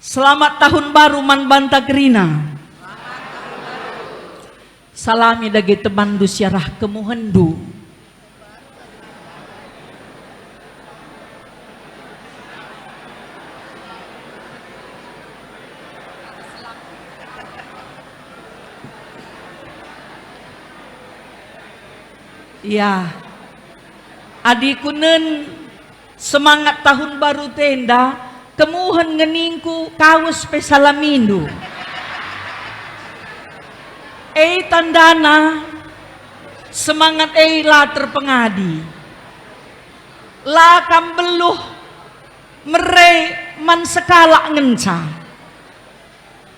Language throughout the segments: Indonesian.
Selamat tahun baru man banta gerina. Salami dagi teman du siarah kemuhendu. Ya, adikunen semangat tahun baru tenda, kemuhen ngeningku kaus pesalamindu. Tandana semangat la terpengadi. La kambeluh mere man sekala ngenca.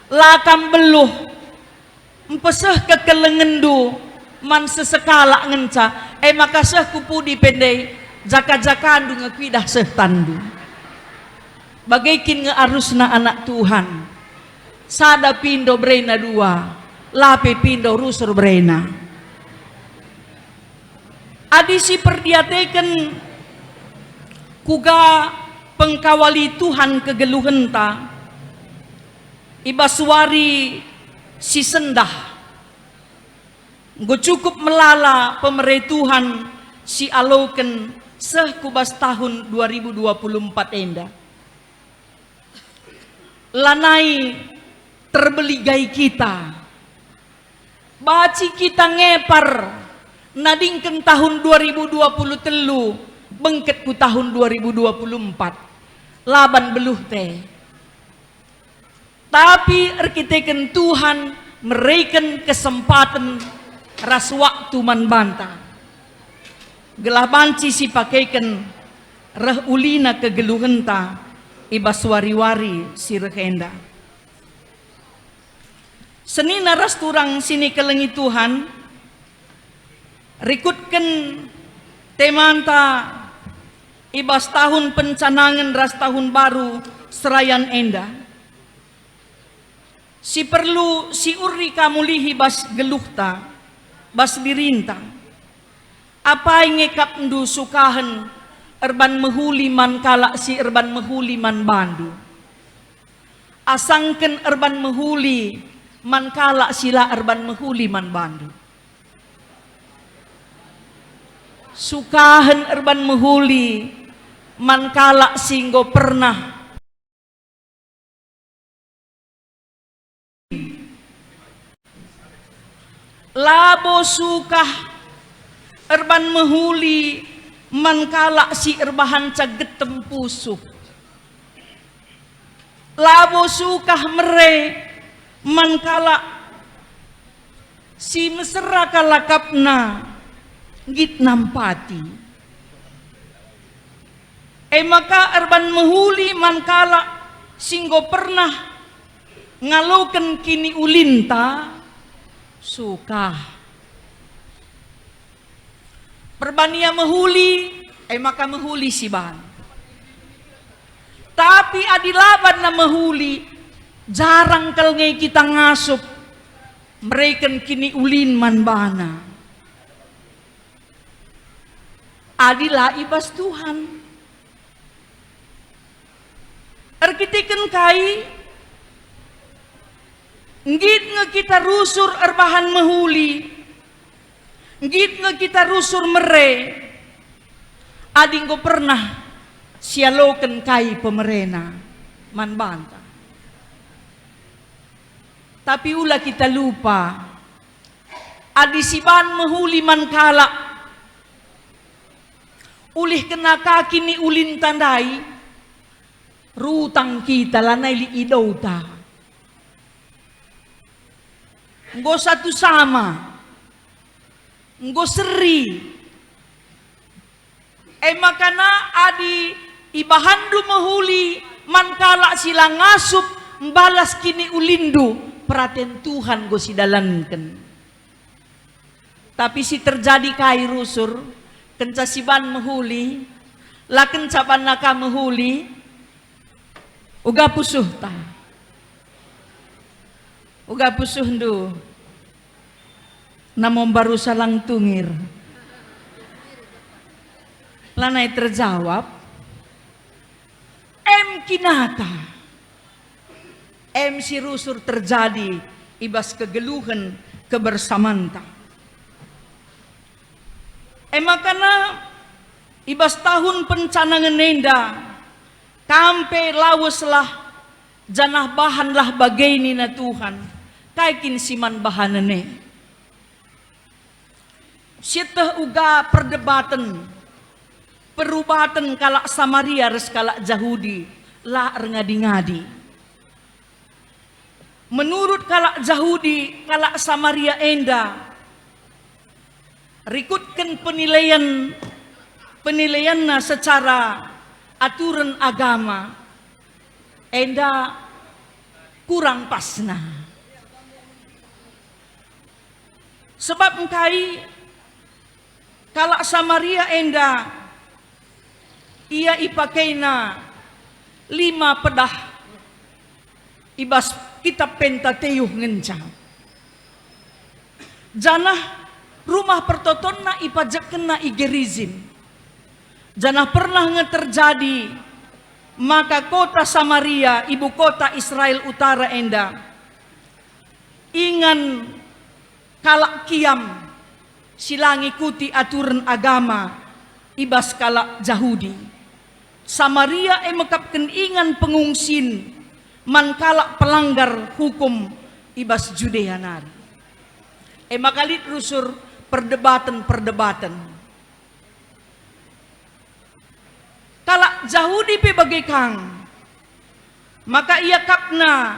La kambeluh empeseh kekelengendu man sesekala ngenca makasih kupudi pendai jaka-jakandu ngekidah sehtandu bagaikin ngearusna anak Tuhan sada pindo brena dua lape pindo rusur brena adisi perdiateken kuga pengkawali Tuhan kegeluhenta ibaswari si sendah gue cukup melala pemerintah Tuhan si aloken sekubas tahun 2024 enda. Lanai terbeligai kita. Baci kita ngepar nadingken tahun 2020 telu bengket ku tahun 2024. Laban beluh teh. Tapi arkiteken Tuhan mereken kesempatan ras waktu man banta gelah banci si pakaikan reh ulina kegeluhenta ibas wari-wari si rehenda senina ras turang sini kelengi Tuhan rikutkan temanta ibas tahun pencanangan ras tahun baru serayan enda si perlu si uri kamulihi bas geluhta bas dirintang apa ngekap ndu sukahen erban mehuli man kalak si erban mehuli man bandu asangken erban mehuli man kalak sila erban mehuli man bandu sukahen erban mehuli man kalak singgo pernah labo sukah erban mehuli man kalak si erbahan cagetem pusuh labo sukah mere man kalak si mesra kalakapna git nampati maka erban mehuli man kalak singgo pernah ngaloken kini ulinta suka perbania mehuli maka mehuli si ban tapi adilaban na mehuli jarang kalngai kita ngasup mereken kini ulin man bana adila ibas Tuhan arkiteken kai ngit nge kita rusur erbahan mehuli ngit nge kita rusur mere adinggo pernah sialoken kai pemerena man banta tapi ulah kita lupa adisiban mehuli man kalak ulih kena kaki ni ulin tandai rutang kita lanai li idauta nggo satu sama nggo seri makana adi ibahandu mehuli man kalak sila ngasup mbalas kini ulindu perhatian Tuhan go sidalanken tapi si terjadi kai rusur kenca siban mehuli laken capan naka mehuli uga pusuh ta uga pusuh ndu namom baru salang tungir lanai terjawab kinata MC rusur terjadi ibas kegeluhan kebersamanta. Makana ibas tahun pencanangan nenda kampe laweslah janah bahanlah bagaini na Tuhan kaikin siman bahanane. Sitah uga perdebatan perubatan kalak Samaria res kalak Yahudi la ngadi-ngadi. Menurut kalak Yahudi, kalak Samaria enda rikutkan penilaianna secara aturan agama enda kurang pasna. Sebab engkai kalak Samaria enda ia ipakaina 5 pedah ibas kitab Pentateuch ngencang. Janah rumah pertotonna ipajakna igerizim. Janah pernah terjadi maka kota Samaria, ibu kota Israel Utara enda ingan kalak kiam silang ikuti aturan agama ibas kalak Yahudi. Samaria mekapkan ingan pengungsin man kalak pelanggar hukum ibas Judea nari. Makalit rusur perdebatan. Kalak Yahudi pe bagai kang, maka ia kapna,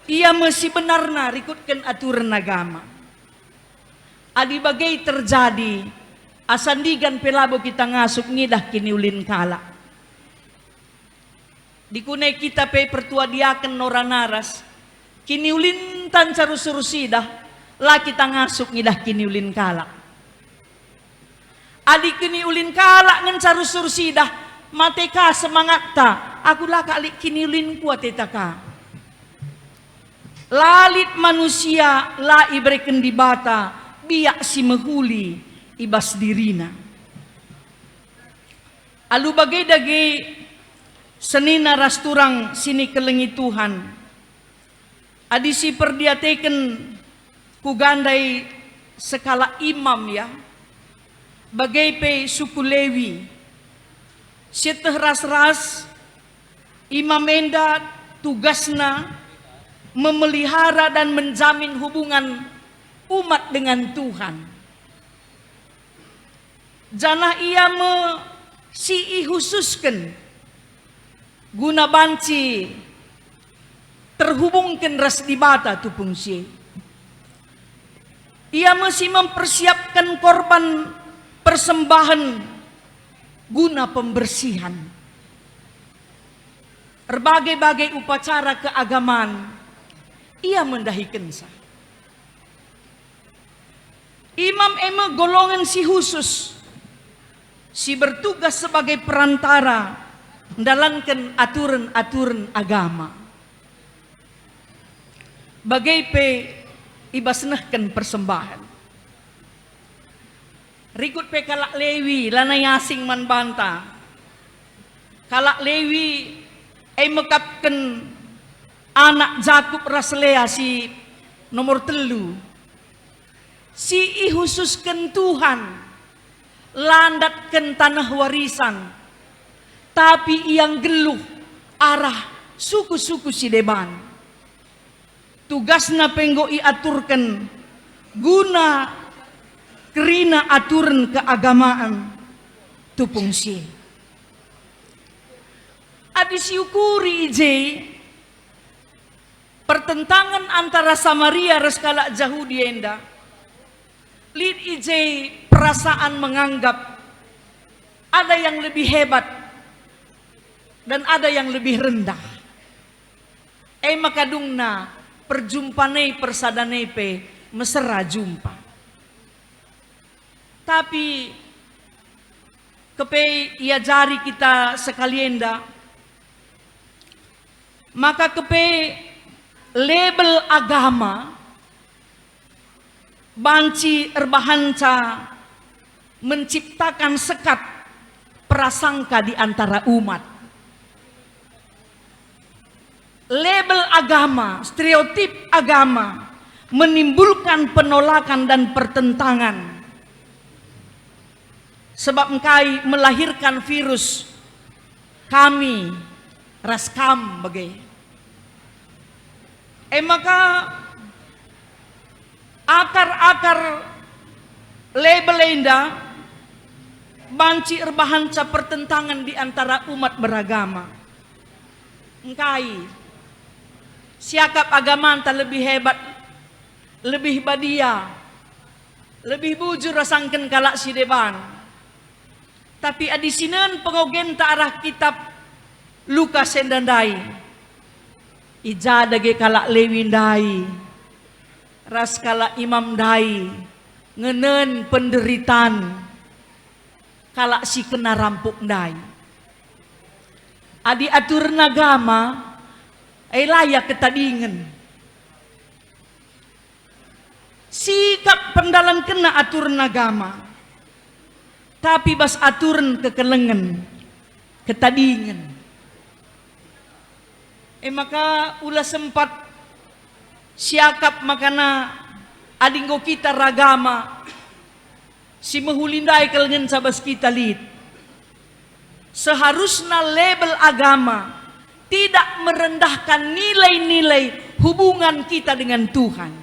ia mesti benarna rikutkan aturan agama. Adi bagai terjadi, asandigan pelabo kita ngasuk ngidah kini ulin kalak. Dikunai kita pe pertua diaken noranaras, kini ulin tan carus-rusidah, lah kita ngasuk ngidah kini ulin kalak. Adik kini ulin kalak ngen carus-rusidah, mateka semangat ta, aku lah kali kini ulin kuat etaka. Lalit manusia la ibreken di bata, biak si mehuli ibas dirina. Alu bagai dagi senina rasturang sini kelengi Tuhan. Adisi perdiateken kugandai sekala imam ya. Bagai pe suku Lewi. Seteh ras-ras imam enda tugasna memelihara dan menjamin hubungan umat dengan Tuhan. Janah ia si khususkan guna banci terhubungkan ras di bata tu fungsi. Ia mesti mempersiapkan korban persembahan guna pembersihan. Berbagai-bagai upacara keagamaan ia mendahikan sah. Imam golongan si khusus si bertugas sebagai perantara menjalankan aturan-aturan agama. Bagai pe ibasnahkan persembahan. Rikut pe kalak Lewi lanai asing man banta. Kalak Lewi mekapkan anak Jakub Raslea si nomor 3. Si khususkan Tuhan landatkan tanah warisan. Tapi yang geluh arah suku-suku si deban. Tugasna penggo iaturkan guna kerina aturan keagamaan tu fungsi. Adi siukuri ije pertentangan antara Samaria reskala Yahudi enda. Lid ije perasaan menganggap ada yang lebih hebat dan ada yang lebih rendah. Makadungna perjumpanai persadanai pe mesra jumpa. Tapi kepe ia jari kita sekalienda, maka kepe label agama banci erbahanca menciptakan sekat prasangka di antara umat. Label agama, stereotip agama menimbulkan penolakan dan pertentangan. Sebab engkai melahirkan virus kami raskam bagai. Maka akar-akar label enda banci erbahanca pertentangan di antara umat beragama. Engkai siakap agama anta lebih hebat, lebih badia, lebih bujur rasangken kalak si deban. Tapi adisinan pengogen ta arah kitab Lukas endandai. Ija dage kalak lewin dai. Ras kalak imam dai. Ngenen penderitaan. Kalak si kena rampuk dai. Adi atur nagama ay layak ketadingen. Sikap pendalan kena atur nagama. Tapi bas aturan kekelengan, ketadingan. Maka ulah sempat siakap makana adinggo kita ragama si mahulindai kelengan sabas kita lid. Seharusnya label agama tidak merendahkan nilai-nilai hubungan kita dengan Tuhan.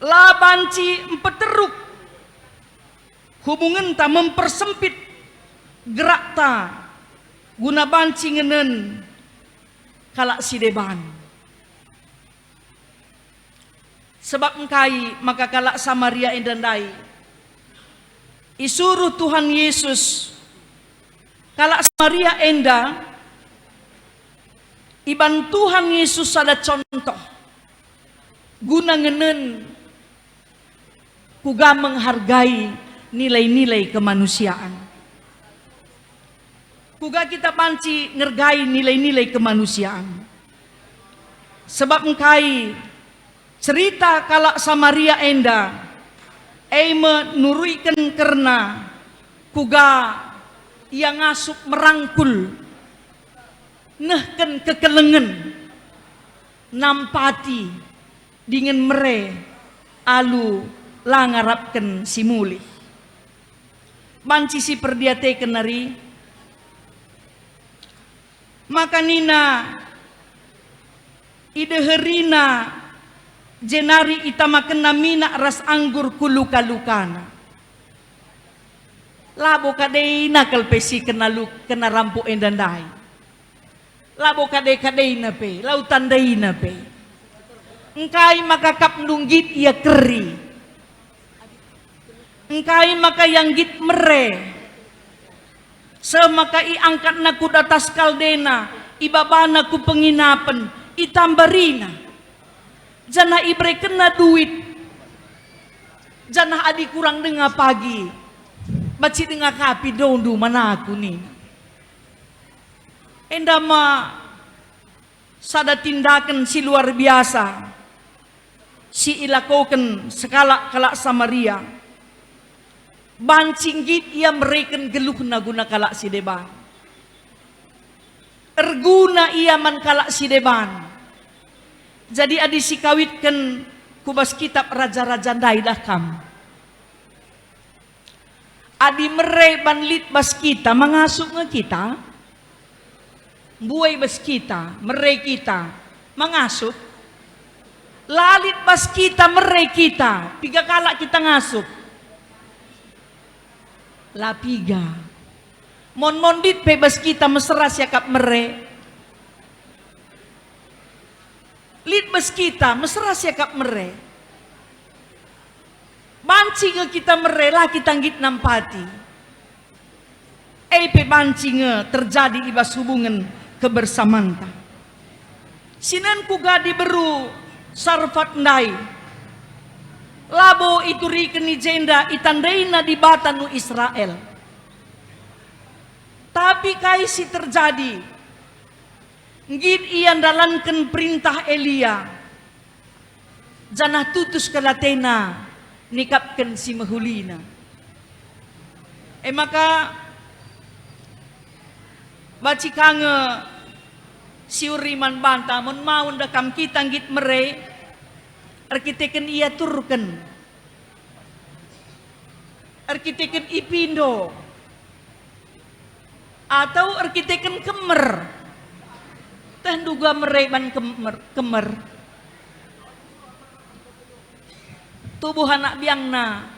Labanci empeteruk hubungan ta mempersempit gerak ta guna banci ngenen kalak si deban. Sebab engkai maka kalak Samaria endandai isuruh Tuhan Yesus kalak Samaria enda iban Tuhan Yesus ada contoh guna ngenen kuga menghargai nilai-nilai kemanusiaan. Kuga kita panci ngergai nilai-nilai kemanusiaan. Sebab engkai cerita kalak Samaria enda menuruykan karena kuga ia ngasup merangkul nehken kekelengen nampati dingin mere alu langarapken simuli. Banci si perdiate kenari maka nina ideherina jenari itamaken namina ras anggur kuluka-lukana labo kadei nakal pesi kena rampu endandai labo kadei na pe lautan dai na pe engkai maka kap nunggit ia keri. Engkai maka yang git mere semaka iangkat na ku datas kaldena ibabana ku penginapan itambarina jana ibre kena duit jana adi kurang dengar pagi baci dengar kapi dondu mana aku nih endama sada tindakan si luar biasa si ilakoken sekala kalak Samaria bancinggit ia mereken geluh na guna kalak si deban. Erguna ia man kalak si deban. Jadi adi si kawitkan kubas kitab raja-raja daidah kam. Adi mere banlit bas kita mengasup nge kita. Buai bas kita, mere kita mengasup. Lalit bas kita mere kita, piga kalak kita ngasup. Lapiga mon-mondit bebas kita mesra siakap mere lid bes kita mesra siakap mere banci nge kita mere lah kita ngit nampati pe banci nge terjadi ibas hubungan kebersamanta sinan kuga diberu sarfat ndai labo itu rikeni jenda itandaina di batanu Israel. Tapi kaisi terjadi. Ngid iyan dalankan perintah Elia. Janah tutus kalatena nikapkan si mahulina. Maka baci kange si uriman banta mun maun dakam kita ngit mere arkiteken ia turken arkiteken ipindo atau arkiteken kemer teh duga mere ban kemer tubuh anak biangna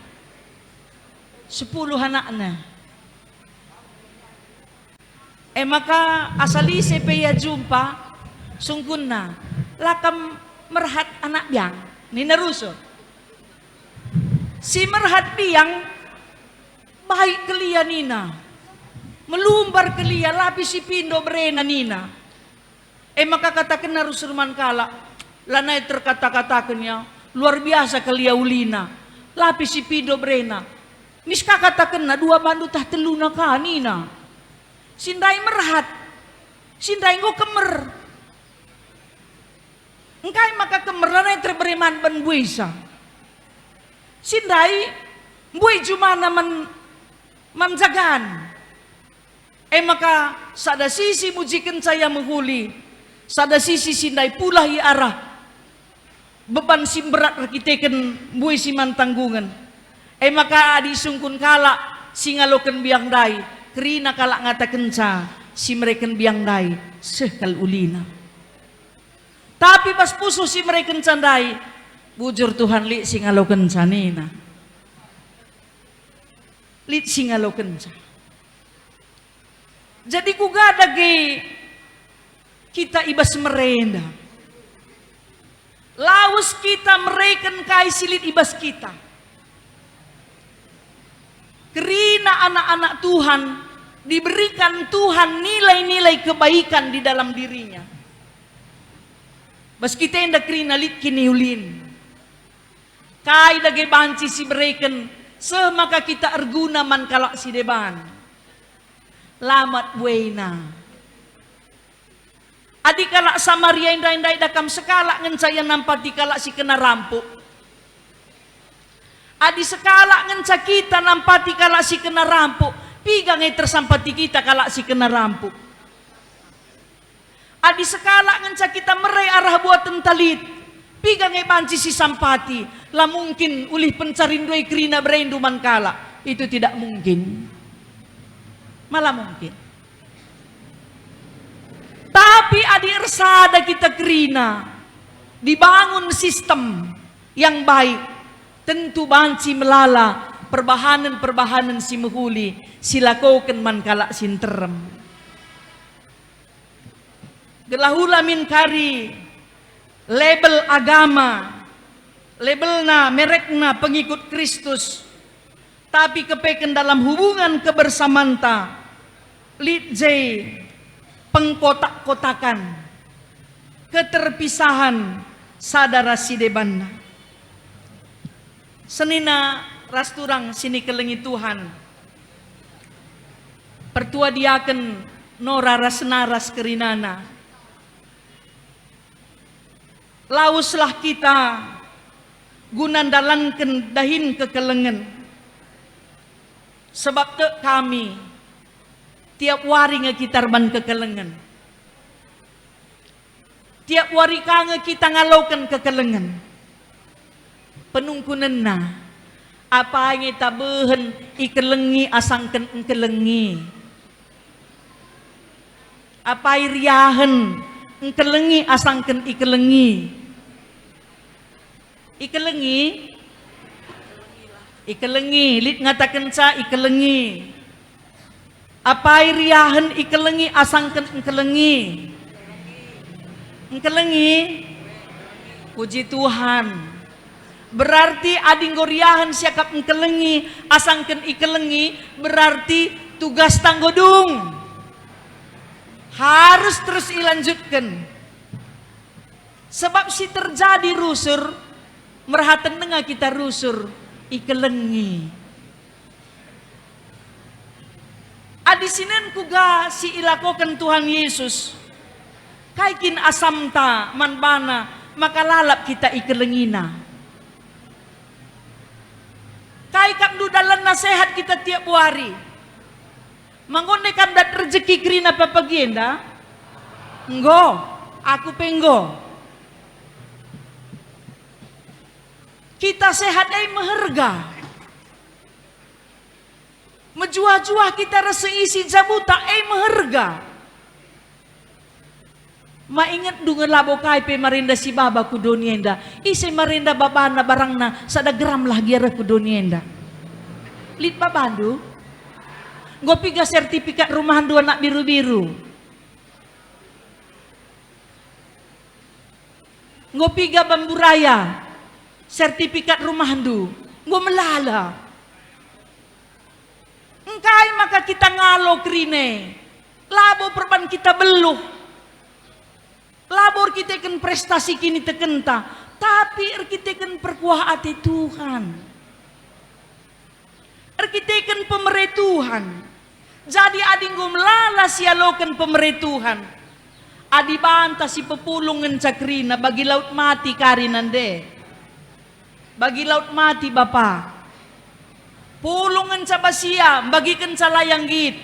10 anakna. Maka asali sepeya jumpa sungkun na lakam merhat anak biang ni naruso si merhat biang baik kelia nina melumbar kelia lapis si pindo berena nina maka katakan narusurman kala lanai terkata-katakannya luar biasa kelia ulina lapis si pindo berena miska katakan na 2 bandu tah teluna ka nina sindai merhat, sindai ngo kemer. Engkai maka kemerana terberiman ben buisa. Sindai bui jumana manjagan. Maka sada sisi mujikan saya menghuli, sada sisi sindai pula hi arah. Beban sim berat rakiteken bui siman tanggungan. Maka adi sungkun kala singaloken biang dai. Kerina kalak ngata kenca si mereka biang dai sekal ulina. Tapi pas pusu si mereka candai bujur Tuhan li singalo kenca nina. Li singalo kenca. Jadi kugada ge kita ibas merenda. Laus kita mereken kai silit ibas kita. Kerina anak-anak Tuhan diberikan Tuhan nilai-nilai kebaikan di dalam dirinya. Bas kita inda kerina lit kiniulin. Kai dage banci si bereken semaka kita arguna man kalak si deban. Lamat buena. Adi kalak Samaria inda-inda dakam sekala ngencaya nampati kalak si kena rampuk. Adi sekala ngenca kita nampati kalak si kena rampuk, pigang tersampati kita kalak si kena rampuk. Adi sekala ngenca kita merai arah buat tentalit, pigang banci si sampati, lah mungkin ulih pencarindoi kerina berinduman kalak, itu tidak mungkin. Malah mungkin. Tapi adi ersada kita kerina, dibangun sistem yang baik. Tentu banci melala perbahanan si menghuli silakoken man kalak sinterem. Gelahula min kari label agama, labelna merekna pengikut Kristus, tapi kepeken dalam hubungan kebersamanta litjay pengkotak-kotakan keterpisahan sadara sidebanna. Senina rasturang sini kelengi Tuhan. Pertua diaken nora rasnaras kerinana. Lauslah kita gunandalanken dahin kekelengen. Sebab te kami tiap wari ngekitarban kekelengen. Tiap wari kange kita ngalaukan kekelengen. Penungkunan na apa yang kita behen ikelengi asangken engkelengi apa iriahen engkelengi asangken ikelengi lit ngatakan sa ikelengi apa iriahen ikelengi asangken engkelengi puji Tuhan. Berarti ading goriahan siakap engkelengi asangken ikelengi berarti tugas tanggodung harus terus ilanjutkan sebab si terjadi rusur merhatan dengar kita rusur ikelengi adisinan kuga si ilakokan Tuhan Yesus kaikin asamta manbana maka lalap kita ikelengina. Kai kamdu dalam nasihat kita tiap hari. Mangone kamdat rezeki kerina papagienda. Enggo, aku penggo. Kita sehat meherga. Menjuah-juah kita rasa isi jabuta meherga. Maingat dungan labo kai pe marinda si baba ku donienda. Isi marinda babana barangna sada gram lah giara ku donienda. Lit babandu. Ngopi ga sertifikat rumahan dua anak biru-biru. Ngopi ga bamburaya. Sertifikat rumahandu, gua melala. Engkai maka kita ngalo krine, labo perban kita beluh, labor kita kan prestasi kini tekenta, tapi kita kan perkuah hati Tuhan, kita kan pemerintah Tuhan. Jadi ading gua melala sialokan pemerintah Tuhan. Adi banta si pepulungan cakrina bagi laut mati karinande. Bagi laut mati Bapa. Pulungan cabasia bagikan calayang git.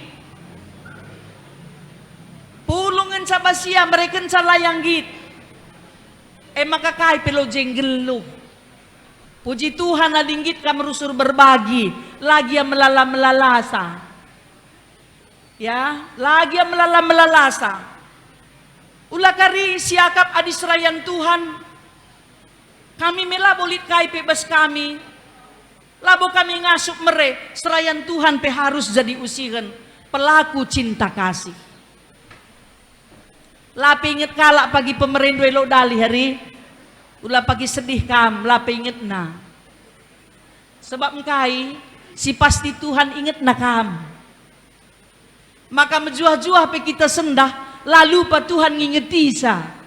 Pulungan cabasia mereka calayang git. Maka kai pelo jenggelu. Puji Tuhan adinggit ka merusur berbagi. Lagi yang melala-melalasa. Ya, lagi yang melala-melalasa. Ulah kari siakap adisrayan Tuhan. Kami melabolit kai bebas kami. Labo kami ngasup mere. Serayan Tuhan pe harus jadi usihan. Pelaku cinta kasih. Lapi inget kalak pagi pemerintah lo dali hari. Ulah pagi sedih kam. Lapi inget na. Sebab engkai. Si pasti Tuhan inget na kam. Maka menjuah-juah pe kita sendah. Lalu pa Tuhan ngingeti sa.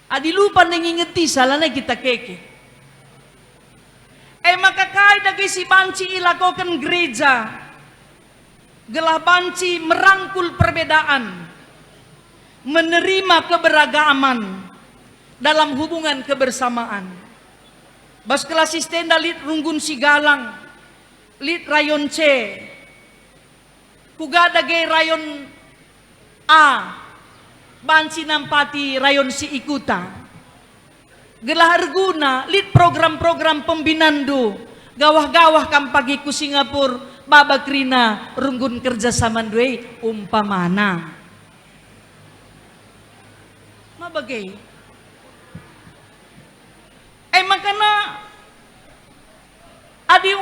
Adi lupa nengingeti salahnya kita keke. Maka kai dagi si banci ilakokan gereja. Gelah banci merangkul perbedaan. Menerima keberagaman. Dalam hubungan kebersamaan. Bas kelas istenda lit runggun si galang. Lit rayon C. Kuga dagi rayon A. Banci nampati rayon si ikuta. Gelah arguna, lit program-program pembinandu. Gawah-gawah kam pagi ku Singapura, babakrina runggun kerja sama duwe umpamana. Mabagay. Makana adi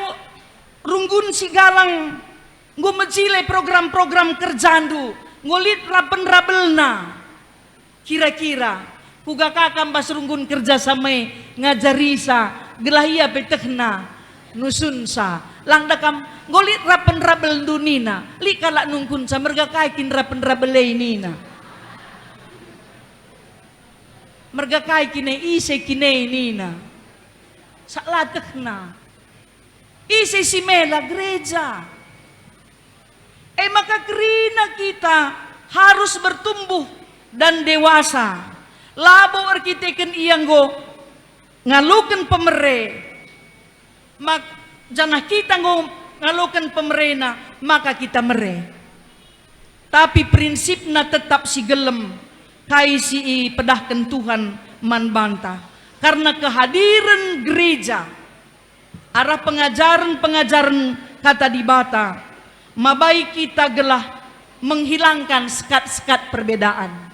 runggun si galang ngumecile program-program kerjandu, ngulit raben-rabelna. Kira-kira kuga kakam bas runggun kerja sama ngajarisa gelahia petehna nusunsa langdakam ngolit rapen-rabel dunina li kalak nungkun sa merga kaikin rapen-rabel nina merga kaikin ise kine nina salatehna ise si mela gereja maka kerina kita harus bertumbuh dan dewasa. Labo arkiteken iyanggo ngalukan pemere. Mak janah kita ngalukan pemerena maka kita mere. Tapi prinsipna tetap si gelem kai si pedahkan Tuhan man bantah. Karena kehadiran gereja arah pengajaran-pengajaran kata di bata mabai kita gelah menghilangkan sekat-sekat perbedaan.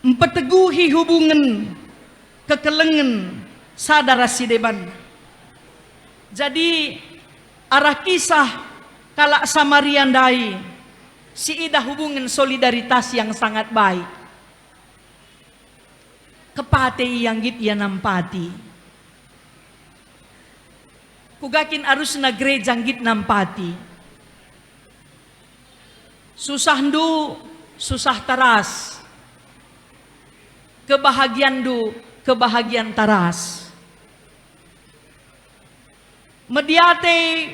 Mempeteguhi hubungan kekelengan sadara sideban. Jadi arah kisah kalak Samariandai si ida hubungan solidaritas yang sangat baik. Kepate yang git ya nampati. Kugakin arus na gereja git nampati. Susah ndu, susah taras. Kebahagiaan du, kebahagiaan taras. Mediate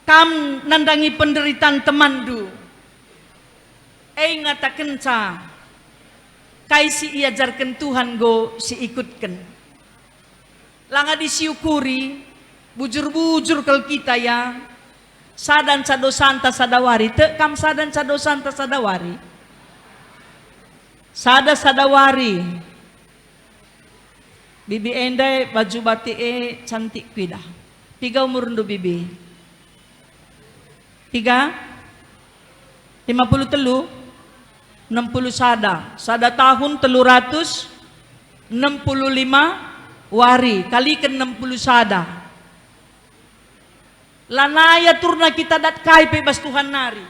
kam nandangi penderitaan teman du. Ngatakan ca, kai si iajarkan Tuhan go si ikutkan. Langa disiukuri, bujur-bujur kal kita ya. Sadan sadosanta sadawari, te kam sadan sadosanta sadawari. Sada sadawari. Bibi endai baju batik cantik kuida. Tiga umur ndu bibi. 50 telu 60 sada tahun 365 wari kali ke 60 sada lanaya turna kita dat kai pe bas Tuhan nari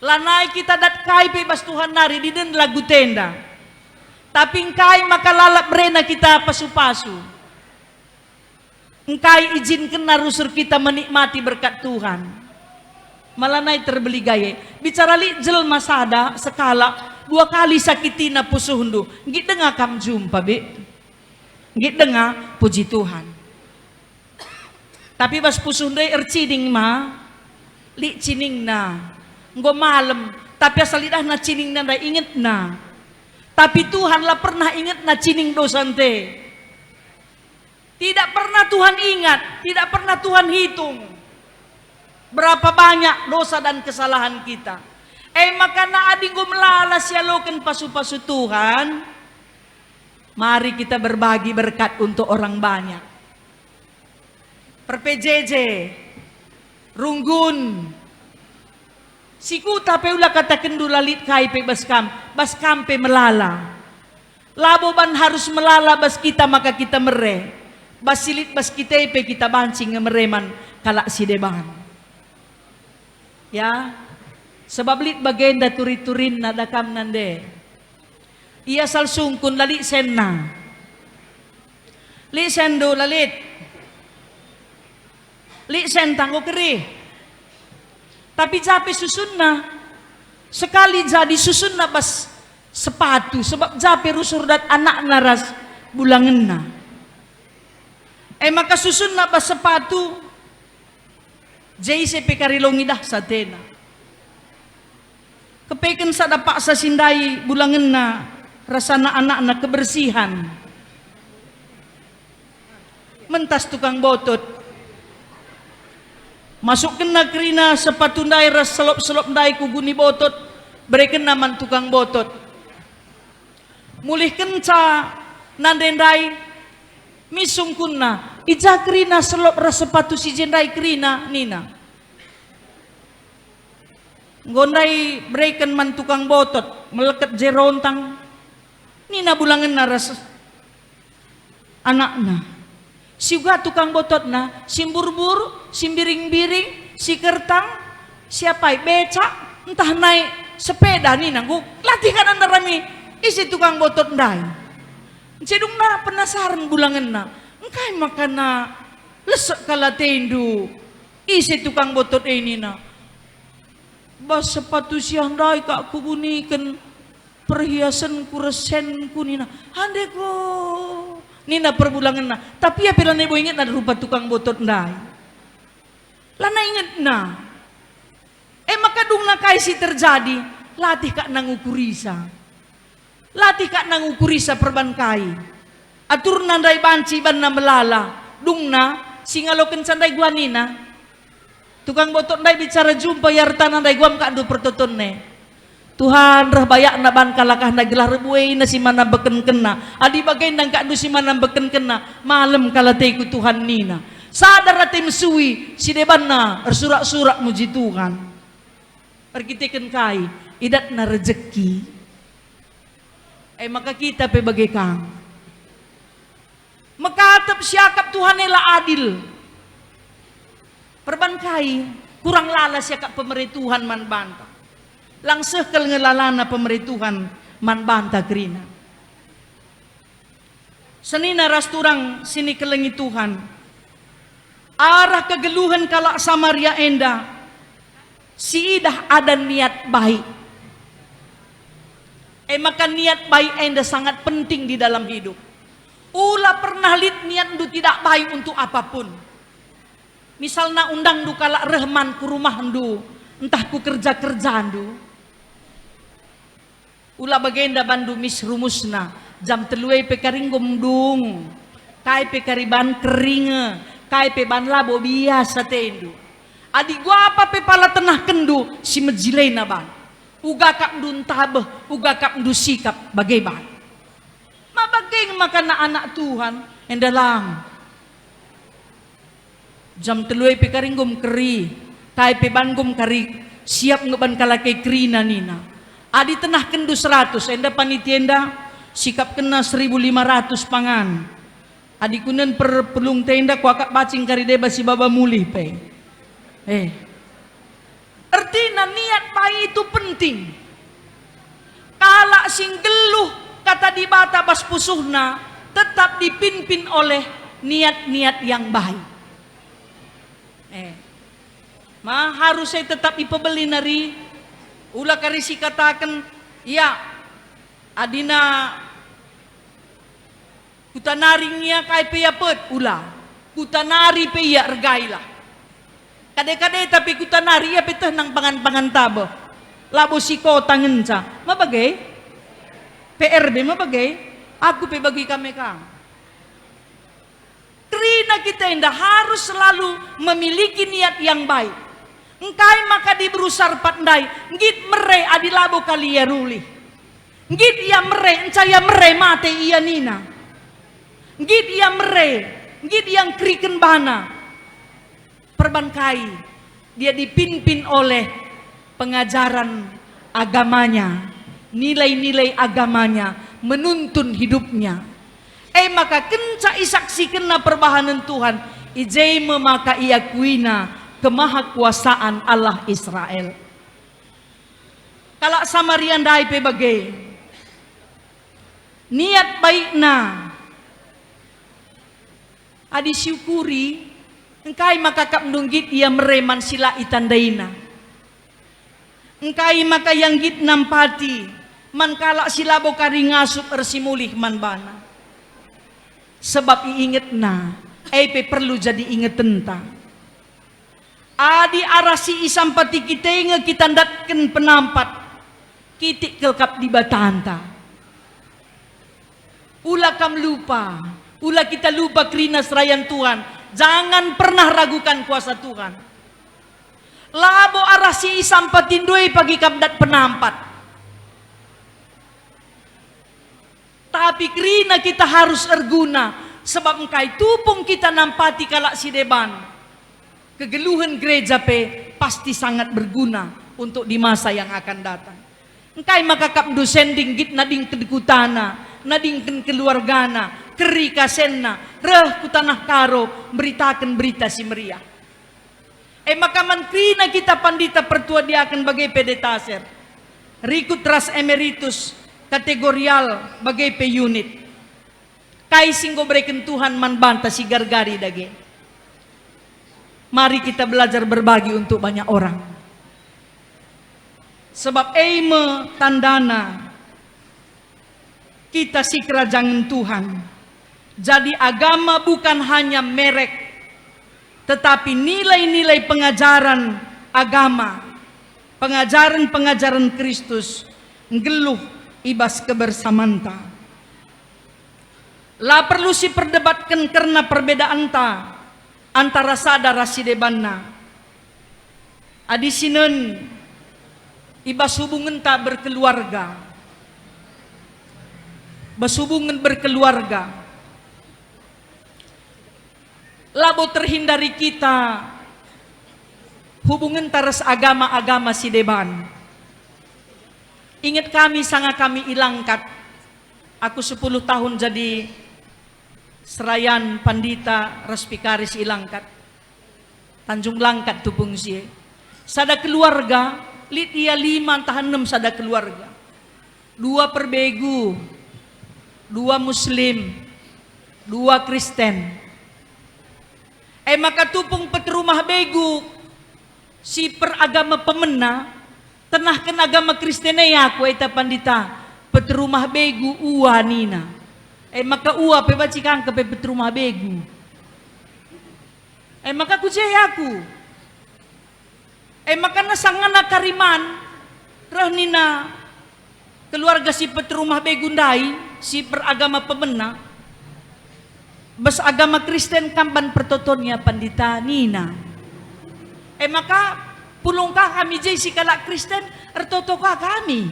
lanai kita dat kai pe bas Tuhan nari di den lagu tenda tapi engkai maka lalap rena kita pasu-pasu engkai izinkan narusur kita menikmati berkat Tuhan malanai terbeli gaya bicara li jelma sada sekala 2 kali sakitina pusuhundu ngit dengar kam jumpa be ngit dengar puji Tuhan tapi bas pusuhundu ercining ma li cining na nggo malam tapi asal lidah na cining na inget na tapi Tuhan lah pernah inget na cining dosante tidak pernah Tuhan ingat tidak pernah Tuhan hitung berapa banyak dosa dan kesalahan kita. Maka na ading gumlalas yaloken pasu-pasu Tuhan. Mari kita berbagi berkat untuk orang banyak. Per PJJ, Runggun, Sikuta pe ulah kata kendulalit kai pe baskam pe melala. Laboban harus melala bas kita maka kita mere. Basilit bas kita pe kita bancing ngemereman kalak si deban. Ya, sebab lit bagenda turi-turin na dakam nande. Ia sal sungkun lali senna. Li sendo lalit. Li sentang keri. Tapi jape susun na. Sekali jadi susun na bas sepatu. Sebab jape rusur dat anak naras bulangan na. Maka susun na bas sepatu. JCP karilongidah sa tena. Kepeken sa dapak sa sindai bulangan na rasa na anak na kebersihan. Mentas tukang botot. Masuk kena kerina sepatu ndai ras selop-selop ndai kuguni botot. Berikan naman tukang botot. Mulihkan sa nandendai misung kunna. Ija kerina selop ras sepatu si jendai kerina nina. Gondai berikan man tukang botot melekat jerontang nina bulangan na ras anakna. Siuga tukang botot na simburbur, simbiring-biring, si kertang, siapa becak, entah naik sepeda nina. Gu latihan anda rami isi tukang botot ndai. Cedung na penasaran bulangan na. Engkai makana lesek kala tendu isi tukang botot ini na bas sepatu siang dai kak kubunikan perhiasan kuresen kunina hande ko nina perbulangan na tapi ya pila nebo inget na rupa tukang botot dai lana inget na maka dung na kaisi terjadi latih kak nangukurisa latih kak nangukurisa perban kai atur nandai banci ban na melala dung na singaloken sandai guanina tukang botot ndai bicara jumpa yarta nandai guam kadu pertoton ne Tuhan rah bayak na ban kalakah na gelah rebuai na si mana beken kena adi bagai nang kadu si mana beken kena malam kalate ku Tuhan nina sadar atim suwi si deban na surak-surak muji Tuhan perkitikan kai idat na rezeki maka kita pe bagai kang Makatap siakap Tuhan ela adil. Perbankai kurang lalas siakap pemerituhan man banta. Langseh kal ngelalana pemerituhan man banta kerina. Senina rasturang sini kelengi Tuhan. Arah kegeluhan kalak Samaria enda. Si idah ada niat baik. Maka niat baik enda sangat penting di dalam hidup. Ula pernah lit niat du tidak baik untuk apapun. Misalnya undang du kalak rehman ku rumah du, entah ku kerja-kerja du. Ula bagenda bandu mis rumusna, jam telue pekaring gomdung, kai pekariban keringe, kai pe ban labo biasa tendu. Adi gua apa pe pala tenah kendu si mejilei na ban. Uga kap ndun tabeh, uga kap ndu sikap bagai ban. Mabageng makan anak Tuhan endalang. Jam teluai pe karinggum keri, kai pe bangum kari siap ngeban kalake krina nina. Adi tenah kendu 100, enda panitienda sikap kena 1.500 pangan. Adi kunen per pelung tenda kuakak bacing kari deba si baba mulih pe. Artinya niat baik itu penting. Kala sing geluh kata di bata bas pusuhna tetap dipimpin oleh niat-niat yang baik. Harus saya tetap ipebeli nari ulah karisi katakan ya adina kutanaringnya kai pe yapet ulah kutanari pe ya ergailah kade-kade tapi kutanari ya pe nang pangan-pangan tabo labo siko tangenca mabagai PRB mabagai aku pe bagi kami kang. Karena kita indah harus selalu memiliki niat yang baik. Engkai maka diberusar pandai, ngit mere adilabo kali ya ruli. Ngit ia mere, encaya mere mate ia nina. Ngit ia mere, ngit yang kriken bana. Perbankai, dia dipimpin oleh pengajaran agamanya, nilai-nilai agamanya, menuntun hidupnya. Maka kenca isaksi kena perbahanan Tuhan ijai maka iakuina kemahakuasaan Allah Israel. Kalau Samarian dai pe bagai niat baikna adi syukuri engkai maka kap nunggit ia mereman sila itandaina. Engkai maka yang git nampati man kala silabo kari ngasup ersimulih man bana. Sebab iinget na, pe perlu jadi inget tentang. Adi arasi isampati kita inge kita datken penampat, kitik kelkap di batanta. Ula kam lupa, ula kita lupa kerina serayan Tuhan. Jangan pernah ragukan kuasa Tuhan. Labo arasi isampati doi pagi kapdat penampat. Tapi kerina kita harus erguna sebab engkai tupung kita nampati kalak si deban. Kegeluhan gereja pe pasti sangat berguna untuk di masa yang akan datang. Engkai maka kap do sending git nading kedekutana, nading keluargana, keri kasenna, reh kutanah karo beritakan berita si meriah. Maka man kerina kita pandita pertua dia akan bagai pedetaser. Rikut ras emeritus kategorial bagai pe unit. Kai singgo breken Tuhan man banta si gargari dage. Mari kita belajar berbagi untuk banyak orang. Sebab eime tandana kita si kerajaan Tuhan. Jadi agama bukan hanya merek, tetapi nilai-nilai pengajaran agama, pengajaran-pengajaran Kristus ngeluh ibas kebersamanta. La perlu si perdebatkan karena perbedaan ta antara sadara si debanna. Adi sinen ibas hubungan ta berkeluarga. Bas hubungan berkeluarga. Labo terhindari kita hubungan taras agama-agama si deban. Ingat kami sangat kami ilangkat. Aku 10 tahun jadi serayan pandita Raspikaris ilangkat. Tanjung Langkat tupung sie. Sada keluarga, lit ia 5 tahan 6 sada keluarga. 2 perbegu, 2 Muslim, 2 Kristen. Maka tupung peterumah begu si peragama pemena. Tenahkan agama Kristen aku eta pandita peterumah begu uwa nina. Maka uwa pe bacikang ke peterumah begu. Maka kujaya aku. Maka nasangana kariman rah nina keluarga si peterumah begu ndai si peragama pemena bas agama Kristen kamban pertotonnya pandita nina. Maka pulungkah kami jay si kalak Kristen ertoto ka kami.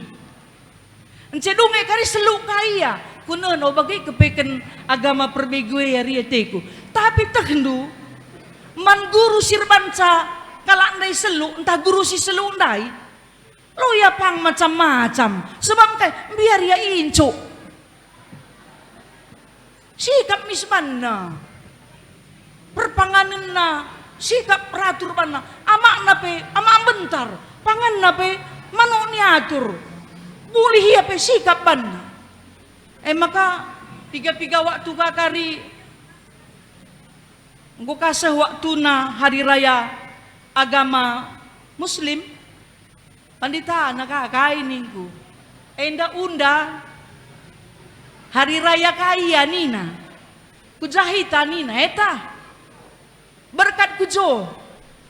Encedunge kari seluk kaya kuno no bagai kepeken agama perbegue ya rieteku. Tapi tegendu man guru sirbanca kalak ndai seluk entah guru si seluk ndai lo ya pang macam-macam sebab kayak biar ya inco sikap mismanna perpanganan na sikap peratur panna amak nape amak bentar pangan nape manok niatur boleh ya pe sikap panna maka tiga waktu kakari engko kasih waktu na hari raya agama muslim pandita nakakain ningku enda unda hari raya kaya nina kujahita nina eta berkat kujo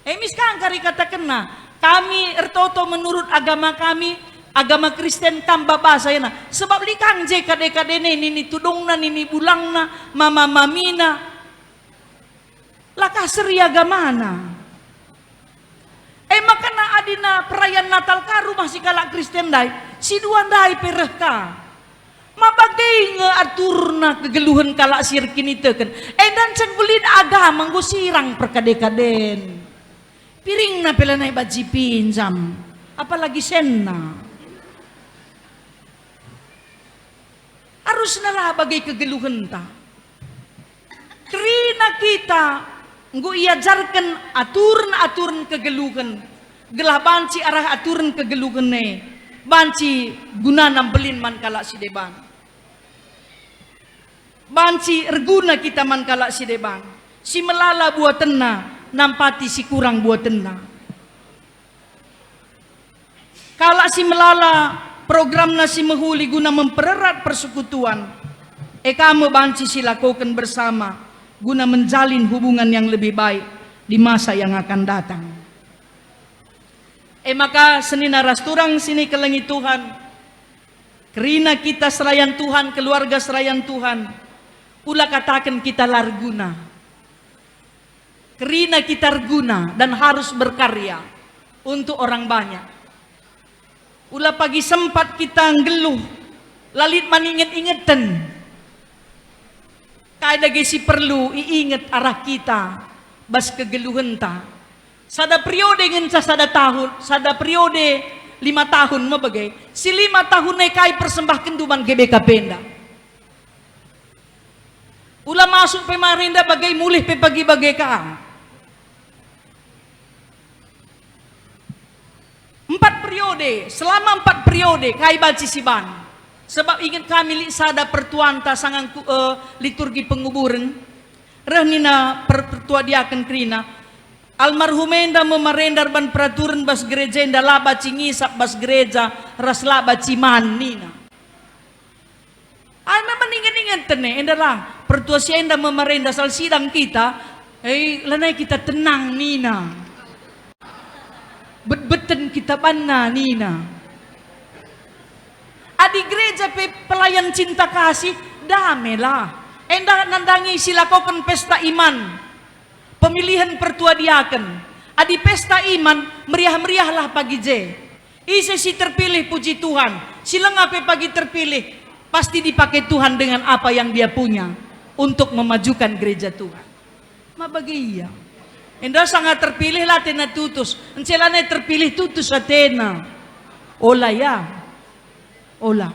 miskan kari kata kena kami ertoto menurut agama kami agama Kristen kamba bahasa na sebab likang je kade-kade nini tudungna nini bulangna mama mamina laka seri agamana makana adina perayaan Natal ka rumah si kalak Kristen dai si duan dai perehka mabagai ngeaturna kegeluhan kalak sirkin iteken dan cek belit agama nggo sirang perkade-kaden piring na pela nai baji pinjam apalagi senna harus nalah bagai kegeluhan ta kerina kita nggo iajarkan aturan kegeluhan gelah banci arah aturan kegeluhan ne banci guna nampelin man kalak si deban banci erguna kita man kalak si deban si melala buat tenna nampati si kurang buat tenna kalak si melala program nasi mehuli guna mempererat persekutuan kamu banci si lakukan bersama guna menjalin hubungan yang lebih baik di masa yang akan datang. Maka senina rasturang sini kelengi Tuhan, kerina kita serayan Tuhan, keluarga serayan Tuhan, ulah katakan kita larguna. Kerina kita arguna dan harus berkarya untuk orang banyak. Ulah pagi sempat kita ngeluh, lalit maninget-ingetan. Kaya gesi perlu iingat arah kita bas kegeluhan ta. Sada periode ngenca sada tahun, sada periode 5 tahun mabagai. Si 5 tahun kai persembahkan duman GBK Penda. Ulah masuk pemerintah bagai mulih pe pagi bagai ka. 4 periode, selama 4 periode kai baci siban. Sebab ingin kami sada pertuanta sangang liturgi penguburan rehnina pertua diakan krina almarhumenda memerendar ban peraturan bas gereja enda laba cingisap bas gereja ras laba ciman nina ay memang ingat tene enda lah pertua si enda memerendar sal sidang kita lanai kita tenang nina bet-beten kita panna nina adi gereja pelayan cinta kasih damelah enda nandangi silakokan pesta iman pemilihan pertua diaken adi pesta iman meriah-meriahlah pagi je isi si terpilih puji Tuhan silang apa pagi terpilih pasti dipakai Tuhan dengan apa yang dia punya untuk memajukan gereja Tuhan mabagi iya enda sangat terpilih lah tena tutus encelane terpilih tutus atena ola ya olah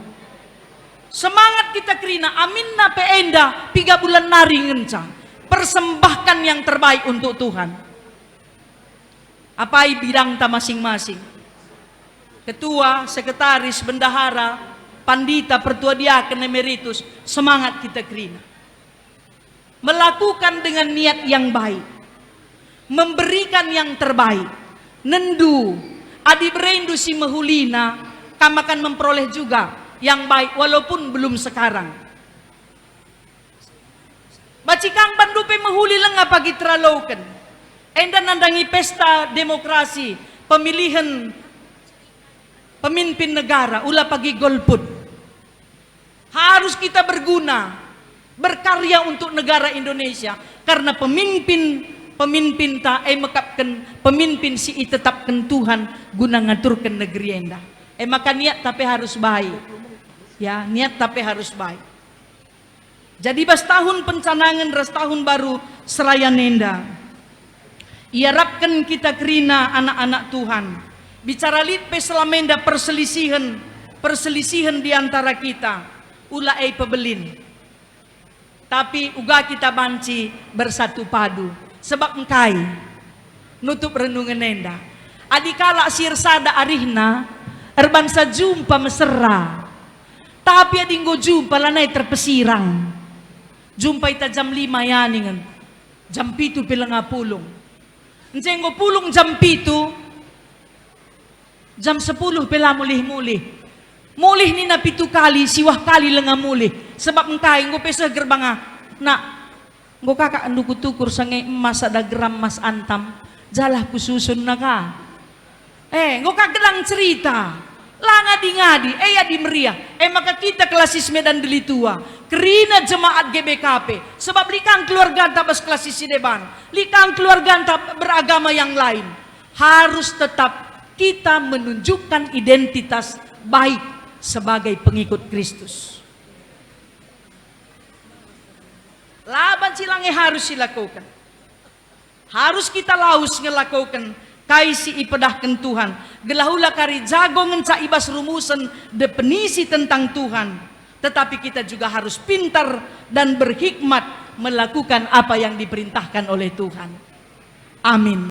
semangat kita kerina amin na peenda 3 bulan nari ngenca persembahkan yang terbaik untuk Tuhan apai bidang ta masing-masing ketua, sekretaris, bendahara pandita, pertua diaken emeritus semangat kita kerina melakukan dengan niat yang baik memberikan yang terbaik nendu adi berendu si mehulina kamu akan memperoleh juga yang baik walaupun belum sekarang. Bacikang bandupe mehuli lenga pagi teralaukan. Enda nandangi pesta demokrasi, pemilihan pemimpin negara, ulah pagi golput. Harus kita berguna berkarya untuk negara Indonesia, karena pemimpin ta makapkan pemimpin si itetapkan Tuhan guna ngaturkan negeri enda. Maka niat tapi harus baik. Ya, niat tapi harus baik. Jadi bas tahun pencanangan ras tahun baru seraya nenda. Iarapkan kita kerina anak-anak Tuhan. Bicara litpe selamenda perselisihan di antara kita. Ulai pebelin. Tapi uga kita banci bersatu padu. Sebab engkai nutup renungan nenda. Adikala sirsada arihna erbansa jumpa mesra. Tapi adinggo jumpa lanai terpesirang. Jumpa ita jam 5 yaningan. Jam 7 pilang pulong. Ncenggo pulong jam 7. Jam 10 pila mulih-mulih. Mulih ni na 7 kali, siwah kali lenga mulih. Sebab engkai ngo pesa gerbanga. Nak, ngo kakak andu kutukur sange emas ada geram mas antam. Jalah kususun na ka. Ngo kagelang cerita. Langa di ngadi, ya di meriah. Maka kita kelasis Medan Deli Tua. Kerina jemaat GBKP. Sebab likang keluarga tabas kelasis deban. Likang keluarga beragama yang lain. Harus tetap kita menunjukkan identitas baik sebagai pengikut Kristus. Laban silange harus dilakukan. Harus kita laus ngelakukan kaisi ipedahkan Tuhan. Gelahula kari jago ngenca ibas rumusan definisi tentang Tuhan. Tetapi kita juga harus pintar dan berhikmat melakukan apa yang diperintahkan oleh Tuhan. Amin.